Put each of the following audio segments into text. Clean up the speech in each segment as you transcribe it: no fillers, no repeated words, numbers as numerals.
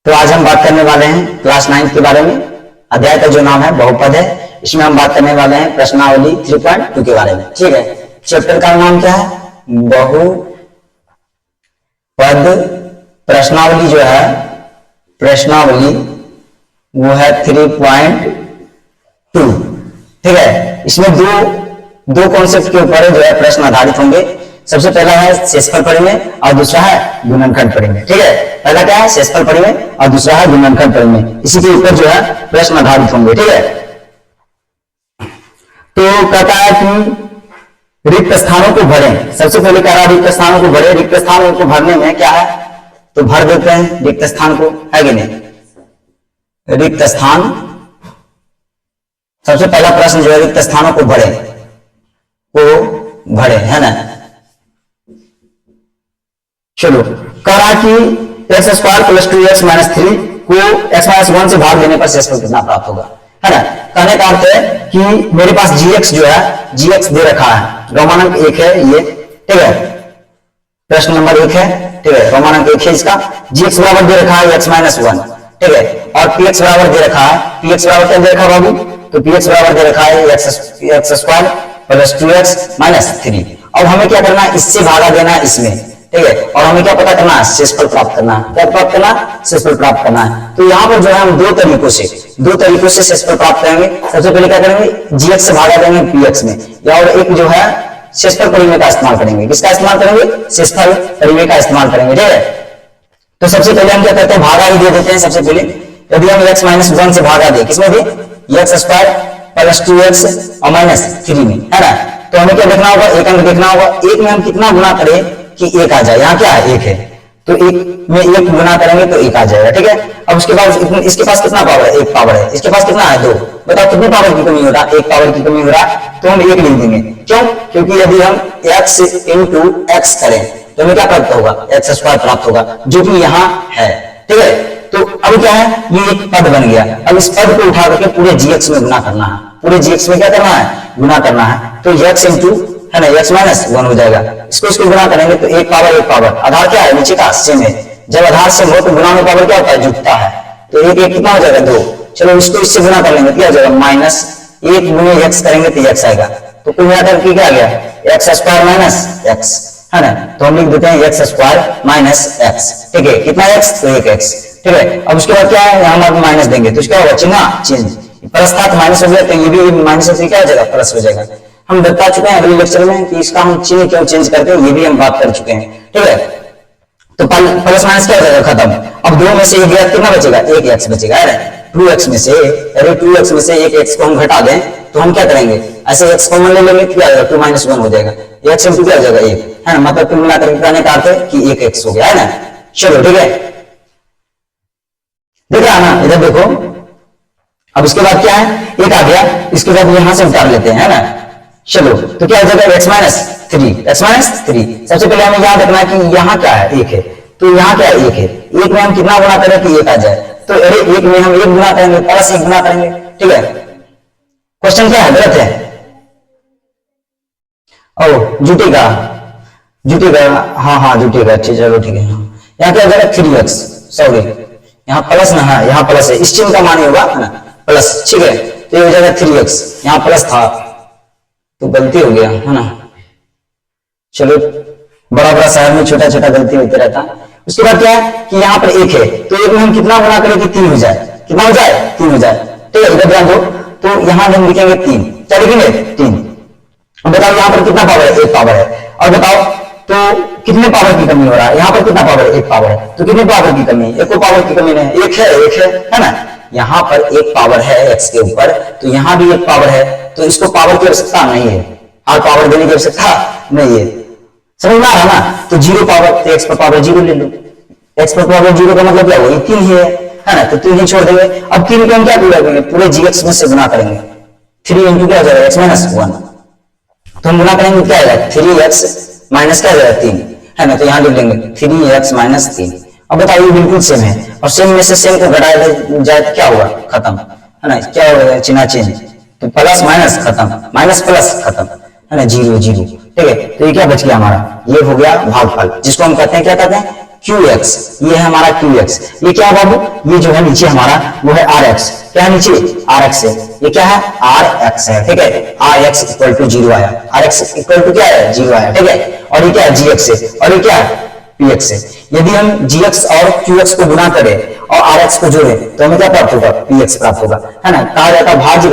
तो आज हम बात करने वाले हैं क्लास 9 के बारे में। अध्याय का जो नाम है बहुपद है। इसमें हम बात करने वाले हैं प्रश्नावली 3.2 के बारे में। ठीक है, चैप्टर का नाम क्या है? बहुपद। प्रश्नावली जो है, प्रश्नावली वो है 3.2। ठीक है, इसमें दो कॉन्सेप्ट के ऊपर जो है प्रश्न आधारित होंगे। सबसे पहला है शेषफल परिमेय और दूसरा है गुणनखंड परिमेय। ठीक है, पहला क्या है? शेषफल परिमेय और दूसरा है गुणनखंड परिमेय। इसी के ऊपर जो है प्रश्न आधारित होंगे। ठीक है, तो कहता है कि रिक्त स्थानों को भरें। सबसे पहले कह रहा है रिक्त स्थानों को भरें। रिक्त स्थानों को भरने में क्या है, तो भर देते हैं रिक्त स्थान को, है कि नहीं? रिक्त स्थान, सबसे पहला प्रश्न जो है रिक्त स्थानों को भरे, है ना। चलो, कह रहा कि x square plus 2x minus 3 को x माइनस 1 से भाग देने पर शेषफल कितना प्राप्त होगा, है ना। कहने का अर्थ है कि मेरे पास gx जो है, gx दे रखा है, रोमानंक 1 है ये। ठीक है, प्रश्न नंबर 1 है। ठीक है, रोमानंक 1 है इसका। gx बराबर दे रखा है x माइनस 1। ठीक है, और px बराबर दे रखा है, px बराबर क्या दे रखा है बाबू? तो px बराबर दे रखा है x square plus 2x minus 3। अब हमें क्या करना है? इससे भागा देना है इसमें। ठीक है, और हमें क्या पता करना है? शेषफल प्राप्त करना है। क्या प्राप्त करना? शेषफल प्राप्त करना है। तो यहाँ पर जो है हम दो तरीकों से शेषफल प्राप्त करेंगे। सबसे पहले क्या करेंगे? gx से भागा देंगे px में, और एक जो है शेषफल परिमेय का इस्तेमाल करेंगे। किसका इस्तेमाल करेंगे? शेषफल परिमेय का इस्तेमाल करेंगे। ठीक है, तो सबसे पहले हम क्या करते हैं? भागा ही दे देते हैं। सबसे पहले यदि हम x माइनस 1 से भागा दे, किसमें भी? एक्स स्क्वायर प्लस 2x और माइनस 3 में, है ना। तो हमें क्या देखना होगा? एक अंक देखना होगा। एक में हम कितना गुना करें कि 1 आ जाए? यहाँ क्या है? 1 है, तो 1 में 1 गुना करेंगे तो 1 आ जाएगा। ठीक है, अब उसके बाद इसके पास कितना पावर है? 1 पावर है। इसके पास कितना है? 2। बताओ कितनी पावर की कमी हो रहा है? 1 पावर की कमी हो रहा है, तो हम 1 लिख देंगे। क्यों? क्योंकि यदि हम x इंटू x करें तो हमें क्या प्राप्त होगा? एक्स स्क्वायर प्राप्त होगा, जो कि यहाँ है। ठीक है, तो अब क्या है? ये एक पद बन गया। अब इस पद को उठा करके पूरे gx में गुना करना है। पूरे gx में क्या करना है? गुना करना है। तो x इंटू, है ना, x माइनस 1 हो जाएगा। इसको गुना करेंगे तो 1 पावर। आधार क्या है? नीचे का सेम है। जब आधार सेम हो तो गुना में पावर क्या होता है? जुटता है। तो 1 कितना हो जाएगा? 2। चलो, इसको इससे गुना कर लेंगे, क्या हो जाएगा? माइनस 1 गुने x करेंगे तो x आएगा। तो कुल मिलाकर के क्या आ गया? एक्स स्क्वायर माइनस x, है ना। तो हम लिख देते हैं एक्स स्क्वायर माइनस x। ठीक है, कितना x? तो 1x। ठीक है, अब उसके बाद क्या है? यहाँ हम माइनस देंगे तो क्या होगा? चिन्ह चेंज, प्लस था माइनस हो गया, तो ये भी माइनस से क्या हो जाएगा? प्लस हो जाएगा। हम बता चुके हैं अगले लेक्चर में कि इसका हम चिन्ह क्यों चेंज करते हैं, ये भी हम बात कर चुके हैं। ठीक है, तो प्लस माइनस क्या हो जाएगा? खत्म। अब 2 में से 1 गया, कितना बचेगा? 1x बचेगा, है ना। 2x में से, अरे 2x में से 1x को हम घटा दें तो हम क्या करेंगे? ऐसे x कॉमन ले लेंगे, क्या आएगा? 2 माइनस 1 हो जाएगा। x इंटू क्या हो जाएगा? 1, है ना। मतलब कुल मिलाकर कहने का अर्थ है कि 1x हो गया, है ना। चलो, ठीक है, देख रहा ना, इधर देखो। अब इसके बाद क्या है? 1 आ गया, इसके बाद यहां से उतार लेते हैं, है ना। चलो, तो क्या हो जाएगा? x minus 3। सबसे पहले हमें याद रखना है कि यहाँ क्या है? 1 है, तो यहाँ क्या है? 1 है। 1 में हम कितना गुना करें कि 1 आ जाए? तो अरे 1 में हम 1 गुना करेंगे, प्लस 1 गुना करेंगे। ठीक है, क्वेश्चन क्या है? गलत है। ओ, जुटेगा, हाँ जुटेगा। चलो ठीक है। यहाँ क्या हो जाएगा? 3x, सॉरी यहाँ प्लस ना है, यहाँ प्लस है, इस चिन्ह का मान होगा, है ना, प्लस। ठीक है, तो ये हो जाएगा 3x, यहाँ प्लस था तो गलती हो गया, है ना। चलो, बड़ा शहर में छोटा गलती होते रहता। उसके बाद क्या है कि यहाँ पर 1 है, तो 1 में हम कितना गुना करें कि 3 हो जाए? कितना हो जाए? 3 हो जाए। ठीक है, इधर ध्यान दो। तो यहाँ हम लिखेंगे 3, क्या लिखेंगे? 3। अब बताओ यहाँ पर कितना पावर है? 1 पावर है। और बताओ तो कितने पावर की कमी हो रहा है? यहाँ पर कितना पावर है? 1 पावर है। तो कितने पावर की कमी? 1 पावर की कमी नहीं, 1 है ना। यहाँ पर 1 पावर है x के ऊपर, तो यहाँ भी 1 पावर है, तो इसको पावर की आवश्यकता नहीं है, और पावर देने की आवश्यकता नहीं है। समझ में आ रहा ना। तो 0 पावर, तो x पर पावर 0 ले लो। x पर पावर 0 का मतलब क्या हुआ? 3 ही है ना। तो 3 ही छोड़ देंगे। अब 3 को हम क्या करेंगे? पूरे gx में से गुना करेंगे। 3 इंटू क्या हो जाएगा? x minus 1। तो हम गुना करेंगे, क्या आएगा? 3x माइनस क्या हो जाएगा? 3, है ना। तो यहाँ लिख लेंगे 3x माइनस 3। अब बताइए, बिल्कुल सेम है, और सेम में से सेम को घटाया जाए तो क्या होगा? खत्म, है ना। क्या होगा? चिन्ह चेंज, तो प्लस माइनस खत्म, माइनस प्लस खत्म, है ना। 0 0। ठीक है, तो ये क्या बच गया हमारा? ये हो गया भागफल, जिसको हम कहते हैं, क्या कहते हैं? क्यू एक्स, ये है हमारा क्यू एक्स। ये क्या है बाबू, ये जो है नीचे हमारा वो है आर एक्स। क्या है नीचे आर एक्स है, ये क्या है आर एक्स है, ठीक है। आर एक्स इक्वल टू 0 आया, आर एक्स इक्वल टू क्या है 0 आया, ठीक है। और ये क्या है जी एक्स है, और ये क्या है पी एक्स है। यदि हम जी एक्स और क्यू एक्स को गुना करें और आर एक्स को जोड़ें तो हमें क्या प्राप्त होगा, पी एक्स प्राप्त होगा, है ना। कहा जाता है भाज्य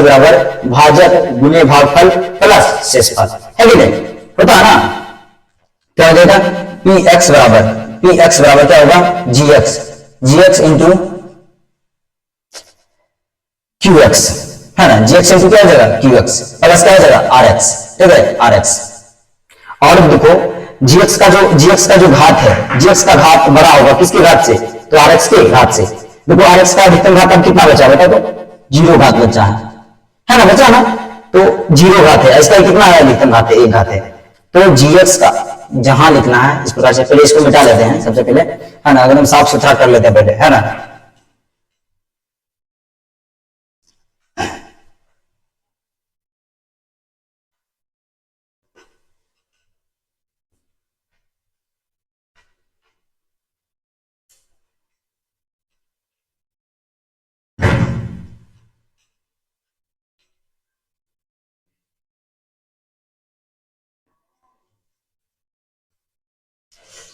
बराबर भाजक गुने भागफल प्लस शेषफल, है कि नहीं, होता है ना। क्या हो जाएगा पी एक्स बराबर क्या होगा जी एक्स इंटू क्यू एक्स, है ना। जी एक्स इंटू क्या हो जाएगा क्यू एक्स प्लस क्या हो जाएगा आर एक्स, ठीक है आर एक्स। और देखो जी एक्स का जो घात है, जी एक्स का घात बड़ा होगा किसके घात से, तो आर एक्स के घात से। देखो आर एक्स का अधिकतम घात अब कितना बचा, बताओ तो 0 घात बचा है ना, बचा ना, तो 0 घात है। इसका कितना है अधिकतम घात है 1 घात है। तो जी एक्स का जहां लिखना है इस प्रकार से, पहले इसको मिटा लेते हैं सबसे पहले, है ना, एकदम साफ सुथरा कर लेते हैं पहले, है ना।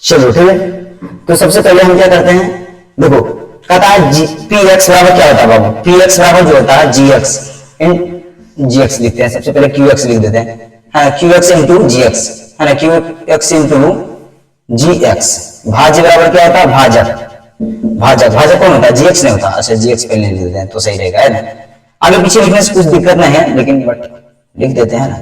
चलो ठीक है, तो सबसे पहले हम क्या करते हैं, देखो कहता है पी एक्स बराबर क्या होता है बाबू, पी एक्स बराबर जो होता है जी एक्स इन जी एक्स लिखते हैं सबसे पहले, क्यू एक्स लिख देते हैं, क्यू एक्स इंटू जी एक्स, है ना, क्यू एक्स इंटू जी एक्स। भाज्य बराबर क्या होता है भाजक कौन होता है जी एक्स नहीं होता, अच्छा जी एक्स पहले लिख देते हैं तो सही रहेगा, है ना। आगे पीछे लिखने से कुछ दिक्कत नहीं है, लेकिन बट लिख देते हैं ना,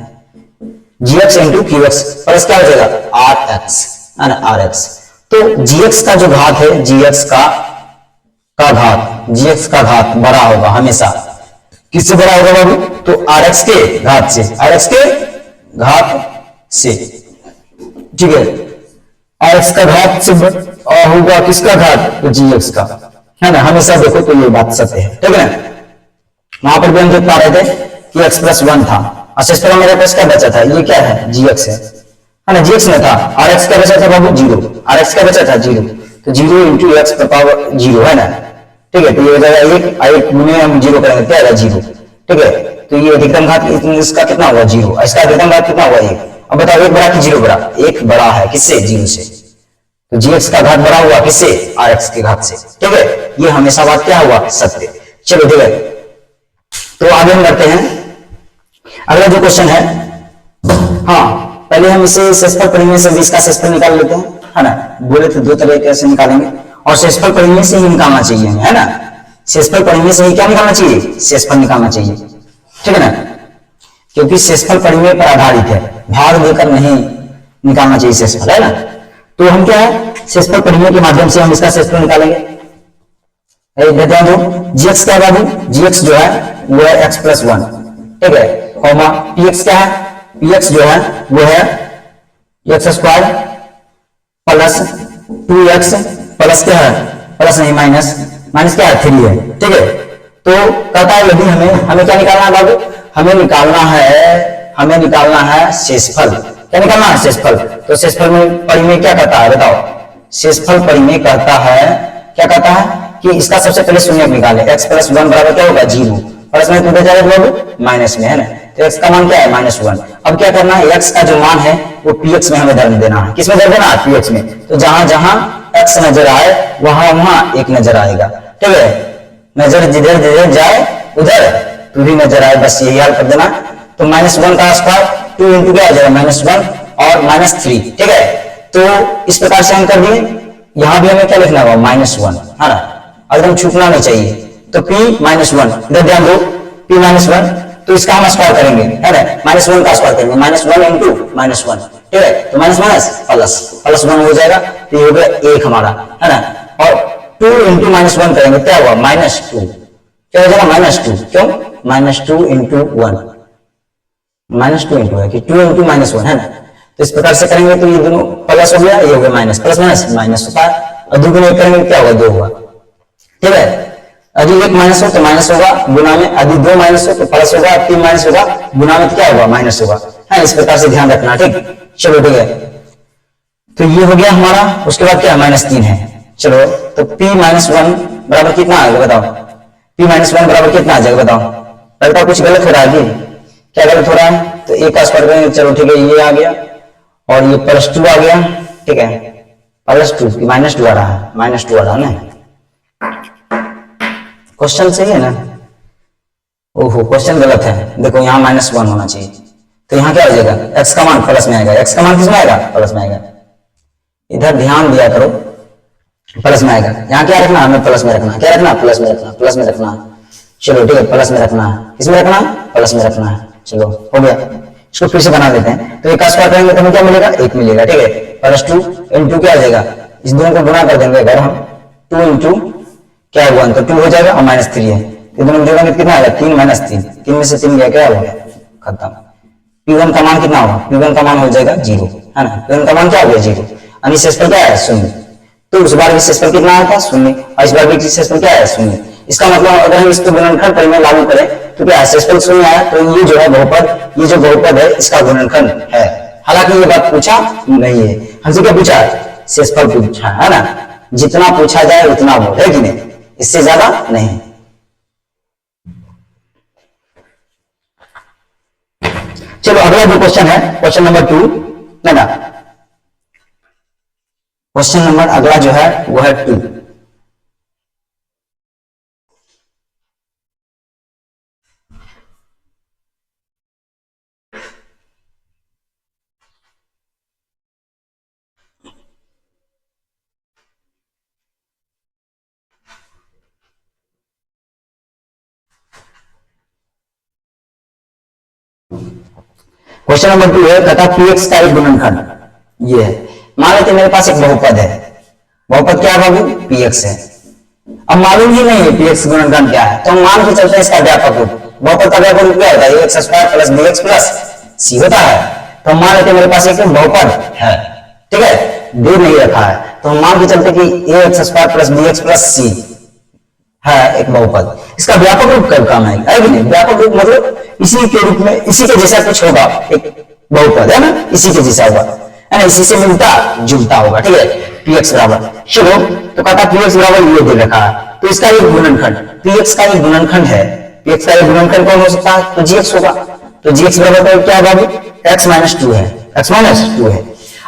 g x into q x plus क्या हो जाएगा आर एक्स, है ना आर एक्स। तो जी एक्स का जो घात है, जी एक्स का घात बड़ा होगा हमेशा, किससे बड़ा होगा बाबू, तो आर एक्स के घात से, ठीक है। आर एक्स का घात से होगा किसका घात, तो जी एक्स का, है ना, हमेशा देखो तो ये बात सत्य है, ठीक है। वहां पर भी हम देख पा रहे थे कि एक्स प्लस 1 था, अच्छा मेरे पास क्या बचा था, ये क्या है जी एक्स है ना, जी एक्स में था, आर एक्स का बचा था बाबू 0, आर एक्स का बचा था 0, तो 0 इंटू एक्स पावर 0, है ना, ठीक है। तो ये हो जाएगा 1 गुने हम 0 करेंगे क्या आएगा 0, ठीक है। तो ये अधिकतम घात इसका कितना हुआ 0, इसका अधिकतम घात कितना हुआ 1। अब बताओ 1 बड़ा कि 0 बड़ा, 1 बड़ा है किससे 0 से, तो जी एक्स का घात बड़ा हुआ किससे आर एक्स के घात से, ठीक है। ये हमेशा बात क्या हुआ सत्य। चलो ठीक है, तो आगे हम करते हैं अगला जो क्वेश्चन है। हाँ पहले हम इसे शेषफल परिमेय से 20 का शेषफल निकाल लेते हैं, है ना, बोले तो 2 तरीके से निकालेंगे, और शेषफल परिमेय से ही निकालना चाहिए हमें, है ना, शेषफल परिमेय से ही क्या निकालना चाहिए, शेषफल निकालना चाहिए, ठीक है ना, क्योंकि शेषफल परिमेय पर आधारित है, भाग देकर नहीं निकालना चाहिए शेषफल, है ना। तो हम क्या है शेषफल परिमेय के माध्यम से हम इसका शेषफल निकालेंगे। ध्यान दो जी एक्स क्या है बाबू, जी एक्स जो है वो है एक्स प्लस 1, ठीक है, कॉमा पी एक्स क्या है, पी एक्स जो है वो है x square plus 2x plus क्या है, प्लस नहीं माइनस क्या है 3 है, ठीक है। तो कहता है यदि हमें क्या निकालना है बाबू, हमें निकालना है शेषफल, क्या निकालना है शेषफल। तो शेषफल में परिमेय क्या करता है बताओ, शेषफल परिमेय कहता है क्या कहता है कि इसका सबसे पहले शून्य निकाले, x प्लस 1 बराबर क्या होगा 0, प्लस में कितना जाएगा बाबू माइनस में, है ना, तो x का मान क्या है -1। अब क्या करना है, x का जो मान है वो px में हमें धर्म देना है, किसमें धर्म देना है px में। तो जहां जहां x नजर आए वहां वहां 1 नजर आएगा, ठीक है, नजर जिधर जिधर जाए उधर 2 भी नजर आए, बस यही हाल कर देना। तो -1 का स्क्वायर 2 इंटू क्या आ जाएगा -1 और -3, ठीक है। तो इस प्रकार से हम कर दिए, यहां भी हमें क्या लिखना होगा -1, है ना, एकदम छूटना नहीं चाहिए। तो p -1 इधर ध्यान दो, p -1, तो इसका हम स्क्वायर करेंगे, है ना, -1 का स्क्वायर करेंगे, -1 इंटू -1, ठीक है। तो माइनस प्लस 1 हो जाएगा, तो ये हो गया 1 हमारा, है ना। और 2 इंटू -1 करेंगे क्या हुआ -2, क्या हो जाएगा -2, क्यों -2 इंटू 1, -2 इंटू है कि 2 इंटू -1, है ना। तो इस प्रकार से करेंगे तो ये दोनों प्लस हो गया, ये हो गया माइनस, प्लस माइनस होता है, और 2 गुना 1 करेंगे क्या होगा 2 होगा, ठीक है। यदि 1 माइनस हो तो माइनस होगा गुना में, यदि 2 माइनस हो तो प्लस होगा, 3 माइनस होगा गुना में तो क्या होगा माइनस होगा, है, इस प्रकार से ध्यान रखना, ठीक। चलो ठीक है, तो ये हो गया हमारा। उसके बाद क्या -3 है। चलो तो p माइनस वन बराबर कितना आ गया बताओ। p माइनस वन बराबर कितना आ जाएगा बताओ। लगता है कुछ गलत हो रहा है। क्या गलत हो रहा है? तो a का स्क्वायर करेंगे, चलो ठीक है, ये आ गया और ये +2 आ गया, ठीक है, +2 -2 आ रहा है, -2 आ रहा है ना। क्वेश्चन सही है ना? ओहो क्वेश्चन गलत है, देखो यहाँ -1 होना चाहिए। तो यहाँ क्या हो जाएगा, x का मान प्लस में आएगा। x का मान किसमें आएगा? प्लस में आएगा। इधर ध्यान दिया करो, प्लस में आएगा। यहाँ क्या रखना, हमें प्लस में रखना। क्या रखना? प्लस में रखना, प्लस में रखना। चलो ठीक है, प्लस में रखना है। किसमें रखना है? प्लस में रखना है। चलो हो गया, इसको फिर से बना देते हैं। तो एक का स्क्वायर करेंगे तो हमें क्या मिलेगा? 1 मिलेगा, ठीक है। +2 इंटू क्या हो जाएगा, इस दोनों को गुणा कर देंगे अगर हम, 2 इंटू क्या हुआ तो 2 हो जाएगा और -3 है, ये दोनों जोड़ेंगे तो कितना आएगा? 3 - 3, 3 में से 3 गया, क्या हो गया? खत्म। P1 का मान कितना होगा? P1 का मान हो जाएगा 0, है ना। P1 का मान क्या हो गया? 0। और इस शेषफल क्या है? 0। तो उस बार भी शेषफल कितना आया था? 0, और इस बार भी शेषफल क्या है? 0। इसका मतलब अगर हम इसको गुणनखंड परिमेय लागू करें तो क्या है? शेषफल 0 आया, तो ये जो है बहुपद, ये जो बहुपद है इसका गुणनखंड है। हालांकि ये बात पूछा नहीं है, हमसे क्या पूछा? शेषफल पूछा है ना। जितना पूछा जाए उतना बोल, है कि नहीं, इससे ज्यादा नहीं। चलो अगला जो क्वेश्चन है, क्वेश्चन नंबर 2 है ना। क्वेश्चन नंबर अगला जो है वो है 2। क्वेश्चन नंबर 2 है, कहता px का एक गुणनखंड ये है। मान लेते मेरे पास एक बहुपद है, बहुपद क्या है बाबू? px है। अब मालूम ही नहीं है px गुणनखंड क्या है, तो हम मान के चलते हैं इसका व्यापक रूप। बहुपद का व्यापक रूप क्या होता है? ax² + bx + c होता है। तो हम मान लेते मेरे पास एक बहुपद है, ठीक है, दे नहीं रखा है, तो हम मान के चलते कि ax² + bx + c है एक बहुपद। इसका व्यापक रूप कब काम आएगा? है कि नहीं? व्यापक रूप मतलब इसी के रूप में, इसी के जैसा कुछ होगा, एक बहुपद है ना, इसी के जैसा होगा, है ना, इसी से मिलता जुलता होगा, ठीक है। px बराबर, चलो तो कहता px बराबर ये दे रखा है, तो इसका एक गुणनखंड, px का एक गुणनखंड है। px का एक गुणनखंड कौन हो सकता है? तो gx होगा। तो gx बराबर क्या है बाबू? x - 2 है, x - 2 है।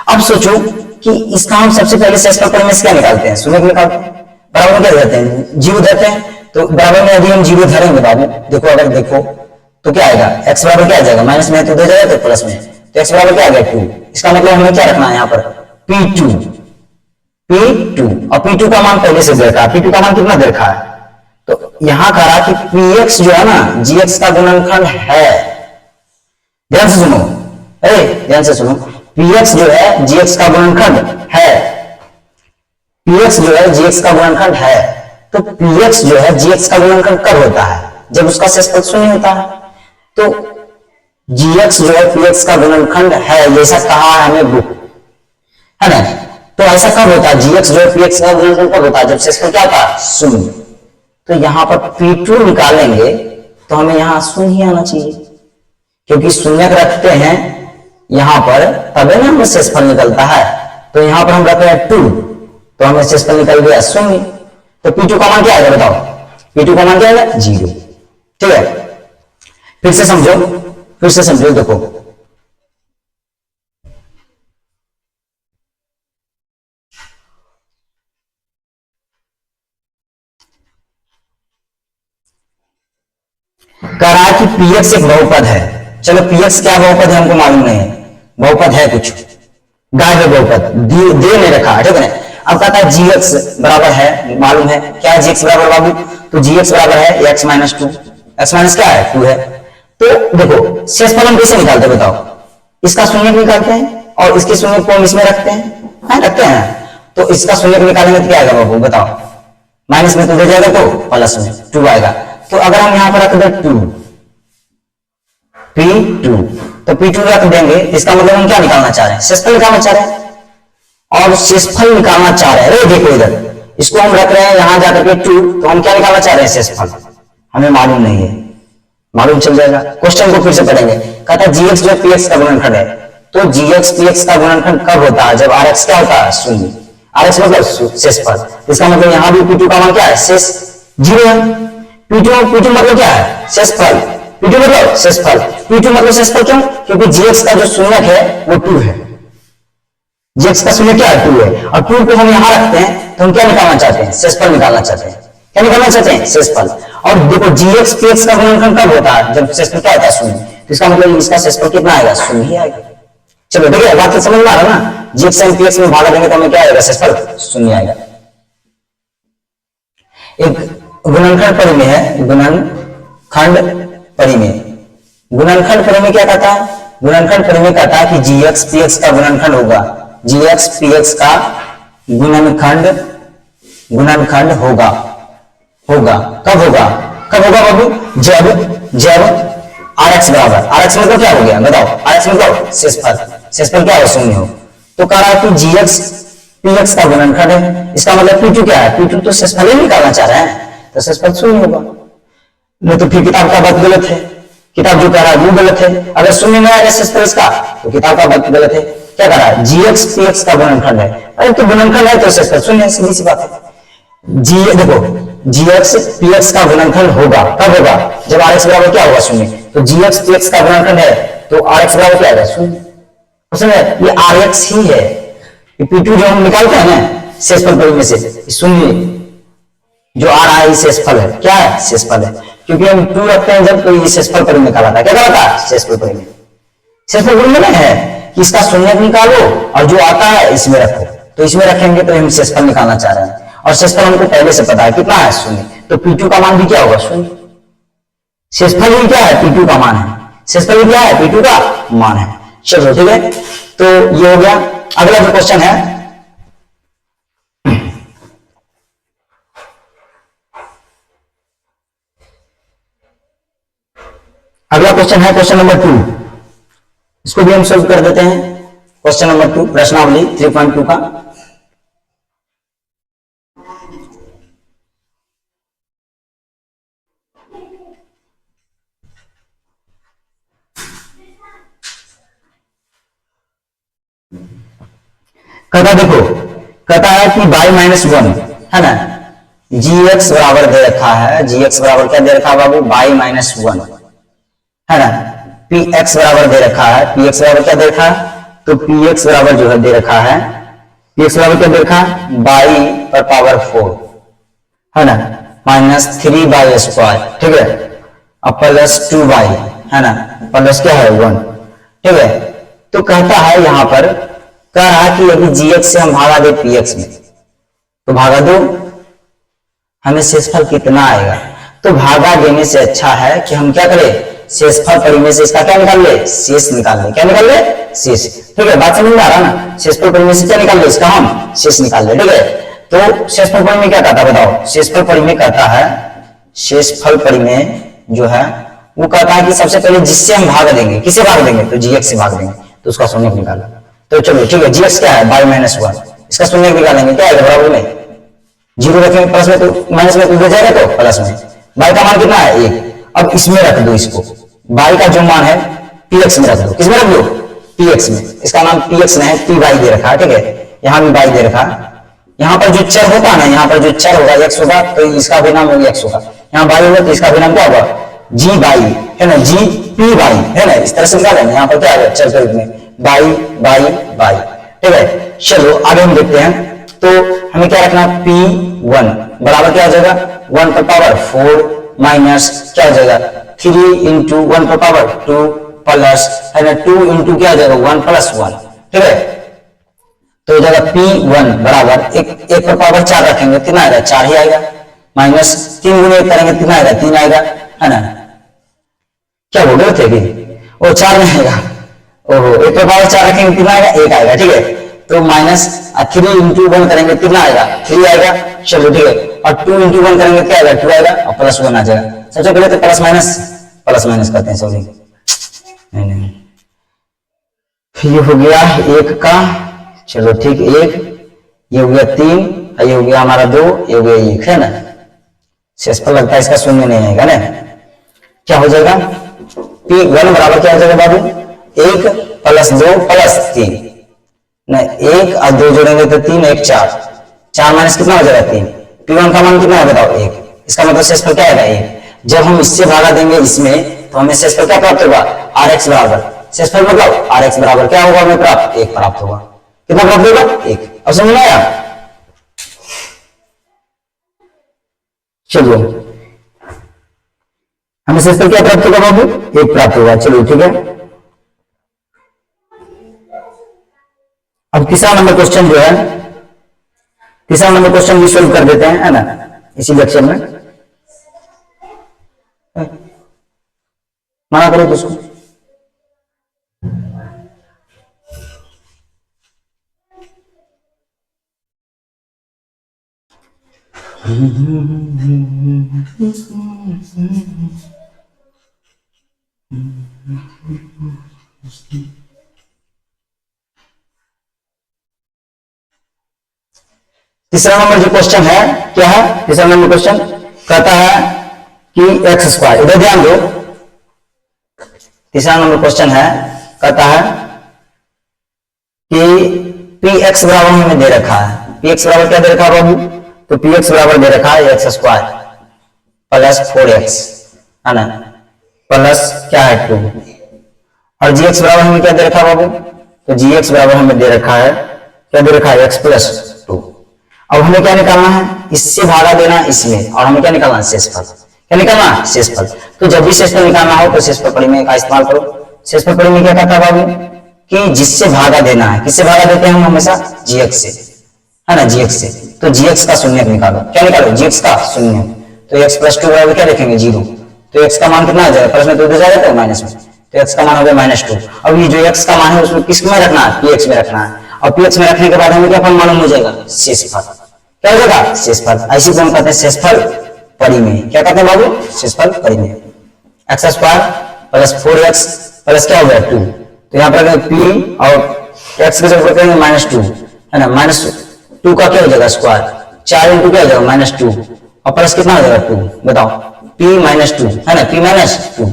अब सोचो कि इसका हम सबसे पहले शेषफल परिमेय से क्या निकालते हैं? शून्य निकालते हैं। बराबर में क्या देते हैं? 0 देते हैं। तो बराबर में यदि हम 0 धरेंगे बाबू, देखो अगर देखो तो क्या आएगा? x बराबर क्या आ जाएगा? माइनस में तो दे जाएगा तो प्लस में, तो x बराबर क्या आ गया? 2। इसका मतलब हमें क्या रखना है यहाँ पर? P2, P2, और P2 का मान पहले से दे रखा है। P2 का मान कितना दे रखा है? तो यहाँ कह रहा कि px जो है ना gx का गुणनखंड है। ध्यान से सुनो, ध्यान से सुनो, px जो है gx का गुणनखंड है। px जो है gx का गुणनखंड है, तो px जो है gx का गुणनखंड कब होता है? जब उसका शेषफल 0 होता है। तो gx जो है px का गुणनखंड है, ऐसा कहा है हमें बुक, है ना। तो ऐसा कब होता है? gx जो है px का गुणनखंड कब होता है? जब शेषफल क्या होता है? 0। तो यहां पर P2 निकालेंगे तो हमें यहां 0 ही आना चाहिए, क्योंकि शून्य रखते हैं यहां पर तभी ना हमें शेषफल निकलता है। तो यहां पर हम रख रहे हैं 2, तो हमें शेषफल निकल गया 0। तो P2 का मान क्या आएगा बताओ? P2 का मान क्या आएगा? 0, ठीक है। फिर से समझो, फिर से समझो, देखो कह रहा है कि px एक बहुपद है। चलो px क्या बहुपद है हमको मालूम नहीं है, बहुपद है कुछ, गाढ़ बहुपद दे नहीं रखा, ठीक है। अब कहता है gx बराबर है, मालूम है क्या है gx बराबर बाबू? तो gx बराबर है x - 2, x माइनस क्या है? 2 है। तो देखो शेषफल हम कैसे निकालते हैं बताओ? इसका शून्य निकालते हैं और इसके शून्य को हम इसमें रखते हैं, रखते हैं। तो इसका शून्य निकालेंगे तो क्या आएगा बाबू बताओ? माइनस में तो दे जाएगा तो प्लस में 2 आएगा। तो अगर हम यहां पर रख दें 2, P2, तो P2 रख देंगे, इसका मतलब हम क्या निकालना चाह रहे हैं? शेषफल निकालना चाह रहे हैं, और शेषफल निकालना चाह रहे हैं। देखो इधर इसको हम रख रहे हैं यहां जाकर के 2, तो हम क्या निकालना चाह रहे हैं? शेषफल। हमें मालूम नहीं है, मालूम चल जाएगा। क्वेश्चन को फिर से पढ़ेंगे। कहता है gx जो px का गुणनखंड है, तो जीएक्स पीएक्स का गुणनखंड कब होता है? जब आर एक्स क्या होता है? शून्य। आर एक्स मतलब शेषफल, इसका मतलब यहाँ भी पी टू का मान क्या है? शेष जीरो है। पी टू मतलब क्या है? शेषफल। पी2 मतलब शेषफल। पी2 मतलब शेषफल क्यों? क्योंकि जीएक्स का जो शून्यक है वो 2 है। जीएक्स का शून्य क्या है? 2 है। और 2 को हम यहां रखते हैं तो हम क्या निकालना चाहते हैं? शेषफल निकालना चाहते हैं। क्या निकालना चाहते हैं? शेषफल। और देखो जीएक्स पीएक्स का गुणनखंड कब होता है? जब शेषफल क्या होता है? शून्य। तो इसका मतलब इसका शेषफल कितना आएगा? शून्य ही आएगा। चलो देखिए बात तो समझ में आ रहा ना? जीएक्स एंड पीएक्स में भागा देंगे तो हमें क्या आएगा? शेषफल शून्य आएगा। एक गुणनखंड परिमेय है, गुणनखंड परिमेय। गुणनखंड परिमेय क्या कहता है? गुणनखंड परिमेय कहता है कि जीएक्स पीएक्स का गुणनखंड होगा। जीएक्स पीएक्स का गुणनखंड होगा। कब होगा? कब होगा बाबू? जब आर एक्स बराबर, आर एक्स मतलब क्या हो गया बताओ? आर एक्स मतलब शेषफल। शेषफल क्या हो? शून्य हो। तो कह रहा है कि जीएक्स पीएक्स का गुणनखंड है, इसका मतलब पी टू क्या है? पी टू तो शेषफल ही निकालना चाह रहे हैं, तो शेषफल शून्य होगा। नहीं तो फिर किताब का बात गलत है। किताब जो कह रहा है वो गलत है। अगर शून्य में आएगा शेषफल इसका तो किताब का बात गलत है। क्या कह रहा है? जीएक्स पीएक्स का गुणनखंड है। अरे तो गुणनखंड है तो शेषफल शून्य है, सीधी सी बात है। देखो जीएक्स पीएक्स का गुणनखंड होगा। कब होगा? जब आर एक्स बराबर क्या होगा? शून्य। तो जीएक्स पीएक्स का गुणनखंड है तो आर एक्स बराबर क्या आएगा? शून्य। ये आर एक्स ही है। पी2 जो हम निकालते हैं ना शेषफल परिमेय से, शून्य जो आ रहा है शेषफल है। क्या है? शेषफल है। क्योंकि हम 2 रखते हैं जब, तो ये शेषफल परिमेय कहलाता है। क्या कहलाता है? शेषफल परिमेय। शेषफल परिमेय है कि इसका शून्यक निकालो और जो आता है इसमें रखो। तो इसमें रखेंगे तो हम शेषफल निकालना चाह रहे हैं और शेषफल हमको पहले से पता है कितना है? शून्य। तो पी2 का मान भी क्या होगा? शून्य। शेषफल भी क्या है? पी2 का मान है। शेषफल भी क्या है? पी2 का मान है। चलो ठीक है, तो ये हो गया। अगला जो क्वेश्चन है, अगला क्वेश्चन है क्वेश्चन नंबर 2। इसको भी हम सॉल्व कर देते हैं। क्वेश्चन नंबर 2 प्रश्नावली 3.2 का। कहता देखो, कहता है कि y-1 है ना, gx बराबर दे रखा है। gx बराबर क्या दे रखा है बाबू? y-1 है ना। px बराबर दे रखा है। px बराबर क्या दे रखा है? तो px बराबर जो है दे रखा है, px बराबर क्या दे रखा है? y पर पावर 4 है ना, -3y², ठीक है, अब प्लस 2y है ना, प्लस क्या है? 1, ठीक है। तो कहता है यहां पर, कह रहा है कि यदि gx से हम भागा दे px में तो भागा दो, हमें शेषफल कितना आएगा? तो भागा देने से अच्छा है कि हम क्या करें? शेषफल परिमेय से इसका क्या निकाल ले? शेष निकाल ले। क्या निकाल ले? शेष। ठीक है, बात समझ में आ रहा ना? शेषफल परिमेय से क्या निकाल ले? इसका हम शेष निकाल ले। ठीक है, तो शेषफल परिमेय क्या कहता है बताओ? शेषफल परिमेय कहता है, शेषफल परिमेय जो है वो कहता है कि सबसे पहले जिससे हम भाग देंगे, किसे भाग देंगे? तो gx से भाग देंगे, तो उसका शून्य निकाला। तो चलो ठीक है, gx क्या है? y-1, इसका शून्य निकालेंगे, क्या है? बराबर में 0 रखेंगे, प्लस में तो माइनस में तो जाएगा, तो प्लस में। y का मान कितना है? 1। अब इसमें रख दो इसको, y का जो मान है px में रख दो। किसमें रख दो? px में। इसका नाम px नहीं है, py दे रखा है। ठीक है, यहाँ भी y दे रखा है। यहाँ पर जो चर होता है ना, यहाँ पर जो चर होगा x होगा, तो इसका भी नाम x होगा। यहाँ y होगा तो इसका भी नाम क्या होगा? जी बाई है ना, जी पी बाई है ना, इस तरह से निकालेंगे। यहाँ पर क्या है? चर के रूप में बाई बाई बाई। ठीक है, चलो आगे हम देखते हैं। तो हमें क्या रखना? P1 बराबर क्या हो जाएगा? 1 पर पावर 4 माइनस क्या हो जाएगा? 3 इंटू 1 पर पावर 2 प्लस है ना 2 इंटू क्या हो जाएगा? 1 प्लस 1। ठीक है, तो हो जाएगा P1 बराबर एक पर पावर 4 रखेंगे, कितना आएगा? 4 ही आएगा। माइनस 3 गुने 1 करेंगे, कितना आएगा? 3 आएगा, है ना। क्या बोल रहे थे कि वो 4 नहीं आएगा? ओहो, 1 पर पावर 4 रखेंगे, कितना आएगा? 1 आएगा। ठीक है, तो माइनस 3 इंटू 1 करेंगे, कितना आएगा? 3 आएगा। चलो ठीक है, और 2 इंटू 1 करेंगे, क्या आएगा? 2 आएगा, और प्लस 1 आ जाएगा। सबसे पहले तो प्लस माइनस करते हैं। सॉरी, नहीं, ये हो गया 1 का, चलो ठीक, 1, ये हो गया 3, ये हो गया हमारा 2, ये हो गया 1, है ना। शेषफल लगता है इसका शून्य नहीं आएगा ना। क्या हो जाएगा? P1 बराबर क्या हो जाएगा बाबू? 1 प्लस 2 प्लस 3, नहीं 1 और 2 जोड़ेंगे तो 3, 1 4, 4 माइनस कितना हो जाएगा 3, P1 का मान कितना है बताओ 1, इसका मतलब शेषफल क्या है 1। जब हम इससे भागा देंगे इसमें तो हमें शेषफल क्या प्राप्त होगा, Rx बराबर, शेषफल मतलब Rx बराबर क्या होगा हमें प्राप्त, 1 प्राप्त होगा। कितना प्राप्त होगा 1। अब समझ में आया। चलिए हमें शेषफल क्या प्राप्त होगा बाबू, 1 प्राप्त होगा। चलिए ठीक है। अब तीसरा नंबर क्वेश्चन जो है, तीसरा नंबर क्वेश्चन भी सोल्व कर देते हैं, है ना, इसी लेक्चर में। मना करो तो उसको। तीसरा नंबर जो क्वेश्चन है क्या है, तीसरा नंबर क्वेश्चन कहता है कि एक्स स्क्वायर, इधर ध्यान दो, तीसरा नंबर क्वेश्चन है कहता है कि पी एक्स बराबर हमें दे रखा है, पी एक्स बराबर क्या दे रखा है बाबू, तो पी एक्स बराबर दे रखा है एक्स स्क्वायर प्लस 4x, है ना, प्लस क्या है 2, और जी एक्स बराबर हमें क्या दे रखा है बाबू, तो जी एक्स बराबर हमें दे रखा है, क्या दे रखा है एक्स प्लस 2। अब हमें क्या निकालना है, इससे भागा देना इसमें, और हमें क्या निकालना है शेषफल, क्या निकालना है शेषफल। तो जब भी शेषफल निकालना हो तो शेषफल परिमेय का इस्तेमाल करो। शेषफल परिमेय क्या कहता है बाबू कि जिससे भागा देना है, किससे भागा देते हैं हम हमेशा, जीएक्स से, है ना, जीएक्स से। तो जीएक्स का शून्य निकालो, क्या निकालो, जीएक्स का शून्य। तो एक्स प्लस 2 बराबर क्या देखेंगे 0, तो एक्स का मान कितना आ जाएगा, प्लस में 2 जाएगा तो माइनस में, तो एक्स का मान हो गया -2। अब ये जो एक्स का मान है उसमें किस में रखना है, पीएक्स में रखना है, और पीएक्स में रखने के बाद हमें क्या फल मालूम हो जाएगा, शेषफल, क्या हो जाएगा शेषफल। ऐसे को हम कहते हैं शेषफल परिमेय, क्या कहते हैं बाबू, शेषफल परिमेय। X square plus 4x plus क्या हो गया 2, तो यहाँ पर पी और एक्स के जगह करेंगे -2, है ना, -2 का क्या हो जाएगा स्क्वायर, 4 इंटू क्या हो जाएगा -2, और प्लस कितना हो जाएगा 2, बताओ p -2, है ना, p -2,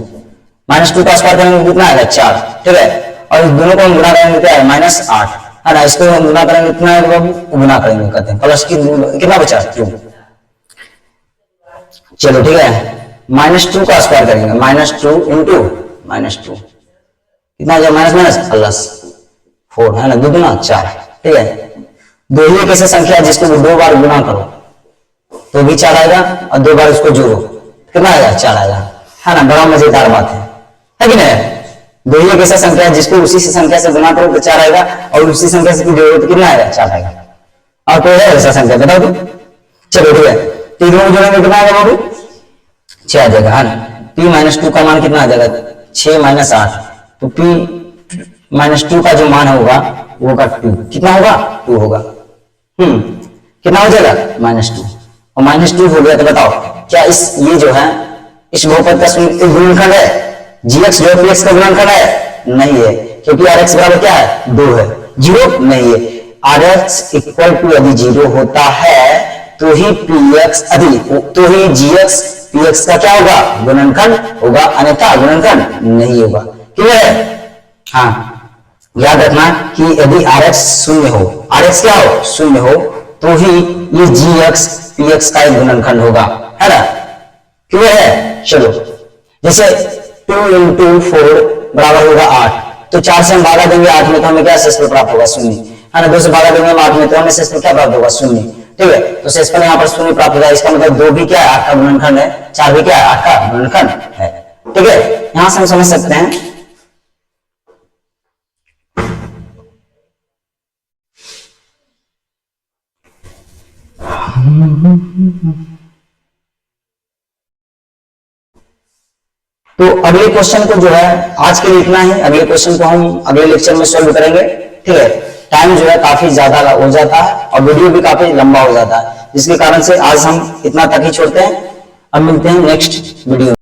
-2 का स्क्वायर करेंगे कितना आएगा 4, ठीक है, और इस दोनों को हम गुणा करेंगे क्या है -8, है ना, इसको हम गुणा करेंगे कितना है बाबू, गुणा करेंगे कहते हैं, प्लस की कितना बचा 2। चलो ठीक है, -2 का स्क्वायर करेंगे, -2 इंटू -2 कितना हो जाएगा, माइनस प्लस 4, है ना, 2 दूना 4, ठीक है। दो ही एक ऐसी संख्या है जिसको 2 बार गुणा करो तो भी 4 आएगा, और 2 बार उसको जोड़ो कितना आएगा 4 आएगा, है ना, बड़ा मजेदार बात है कि नहीं। दो ही एक ऐसा संख्या है जिसको उसी से संख्या से गुणा करो तो 4 आएगा, और उसी संख्या से जोड़ो तो कितना आएगा 4 आएगा। और कोई है ऐसा संख्या बताओ तो। चलो ठीक है, तो दोनों जोड़ेंगे कितना आएगा बाबू 6 आ जाएगा, है ना। p -2 का मान कितना आ जाएगा 6 - 8, तो p -2 का जो मान होगा वो होगा 2, कितना होगा 2 होगा, कितना हो जाएगा -2, और -2 हो गया तो बताओ क्या इस ये जो है इस बहुपद का गुणनखंड है, gx जो px का गुणनखंड है, नहीं है, क्योंकि rx बराबर क्या है 2 है, 0 नहीं है। rx इक्वल टू यदि 0 होता है तो ही px तो ही gx px का क्या होगा गुणनखंड होगा, अन्यथा गुणनखंड नहीं होगा, क्लियर है। हाँ याद रखना कि यदि rx शून्य हो, rx क्या हो शून्य हो, तो ही ये gx px का एक गुणनखंड होगा, है ना, क्लियर है। चलो जैसे 2 इंटू 4 बराबर होगा 8, तो 4 से हम भागा देंगे 8 में तो हमें क्या शेषफल प्राप्त होगा 0, है ना, 2 से भागा देंगे हम 8 में तो हमें शेषफल क्या प्राप्त होगा 0, ठीक है। तो शेषफल यहाँ पर 0 प्राप्त होगा, इसका मतलब 2 भी क्या है 8 का गुणनखंड है, 4 भी क्या है 8 का गुणनखंड है, ठीक है। यहां से हम समझ सकते हैं तो अगले क्वेश्चन को जो है आज के लिए इतना ही, अगले क्वेश्चन को हम अगले लेक्चर में सॉल्व करेंगे, ठीक है। टाइम जो है काफी ज्यादा हो जाता है और वीडियो भी काफी लंबा हो जाता है, जिसके कारण से आज हम इतना तक ही छोड़ते हैं। अब मिलते हैं नेक्स्ट वीडियो।